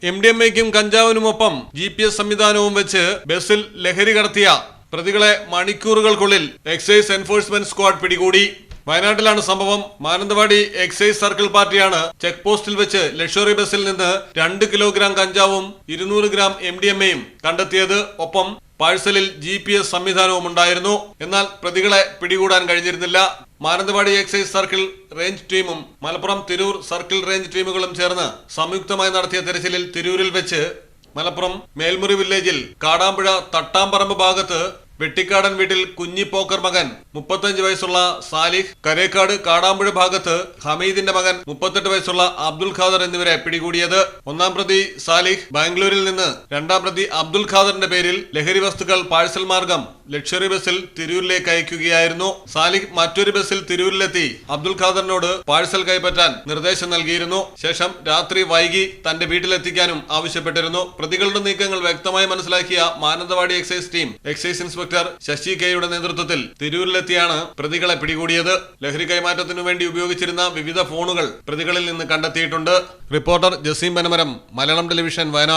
MDMAയ്ക്കും കഞ്ചാവിനുമൊപ്പം GPS സംവിധാനവും വെച്ച് ബസ്സിൽ ലഹരി കടത്തിയ പ്രതികളെ മണിക്കൂറുകൾക്കുള്ളിൽ എക്സൈസ് എൻഫോഴ്സ്മെന്റ് സ്ക്വാഡ് പിടികൂടി. വയനാട്ടിലാണ് സംഭവം. മാനന്തവാടി എക്സൈസ് സർക്കിൾ പാർട്ടിയാണ് ചെക്ക് പോസ്റ്റിൽ വെച്ച് ലക്ഷറി ബസ്സിൽ നിന്ന് 2 കിലോഗ്രാം കഞ്ചാവും 200 ഗ്രാം MDMAയും കണ്ടെത്തിയത്. ഒപ്പം പാഴ്സലിൽ GPS സംവിധാനവും ഉണ്ടായിരുന്നു. എന്നാൽ പ്രതികളെ പിടികൂടാൻ കഴിഞ്ഞിരുന്നില്ല. മാനന്തവാടി എക്സൈസ് സർക്കിൾ റേഞ്ച് ടീമും മലപ്പുറം തിരൂർ സർക്കിൾ റേഞ്ച് ടീമുകളും ചേർന്ന് സംയുക്തമായി നടത്തിയ തെരച്ചിലിൽ തിരൂരിൽ വെച്ച് മലപ്പുറം മേൽമുറി വില്ലേജിൽ കാടാമ്പുഴ തട്ടാമ്പറമ്പ് ഭാഗത്ത് വെട്ടിക്കാടൻ വീട്ടിൽ കുഞ്ഞി പോക്കർ മകൻ 35 വയസ്സുള്ള സാലിഹ്, കരേക്കാട് കാടാമ്പുഴ ഭാഗത്ത് ഹമീദിന്റെ മകൻ 38 വയസ്സുള്ള അബ്ദുൽ ഖാദർ എന്നിവരെ പിടികൂടിയത്. ഒന്നാം പ്രതി സാലിഹ് ബാംഗ്ലൂരിൽ നിന്ന് രണ്ടാം പ്രതി അബ്ദുൽ ഖാദറിന്റെ പേരിൽ ലഹരി വസ്തുക്കൾ പാഴ്സൽ മാർഗം ലക്ഷറി ബസ്സിൽ തിരൂരിലേക്ക് അയക്കുകയായിരുന്നു. സാലിഹ് മറ്റൊരു ബസ്സിൽ തിരൂരിലെത്തി അബ്ദുൽ ഖാദറിനോട് പാഴ്സൽ കൈപ്പറ്റാൻ നിർദ്ദേശം നൽകിയിരുന്നു. ശേഷം രാത്രി വൈകി തന്റെ വീട്ടിലെത്തിക്കാനും ആവശ്യപ്പെട്ടിരുന്നു. പ്രതികളുടെ നീക്കങ്ങൾ വ്യക്തമായി മനസ്സിലാക്കിയ Mananthavady excise team excise inspector Sasi കെയുടെ നേതൃത്വത്തിൽ തിരൂരിലെത്തിയാണ് പ്രതികളെ പിടികൂടിയത്. ലഹരി കൈമാറ്റത്തിനു വേണ്ടി ഉപയോഗിച്ചിരുന്ന വിവിധ ഫോണുകൾ പ്രതികളിൽ നിന്ന് കണ്ടെത്തിയിട്ടുണ്ട്. Reporter Jaseem Panamaram, Malayalam television, Wayanad.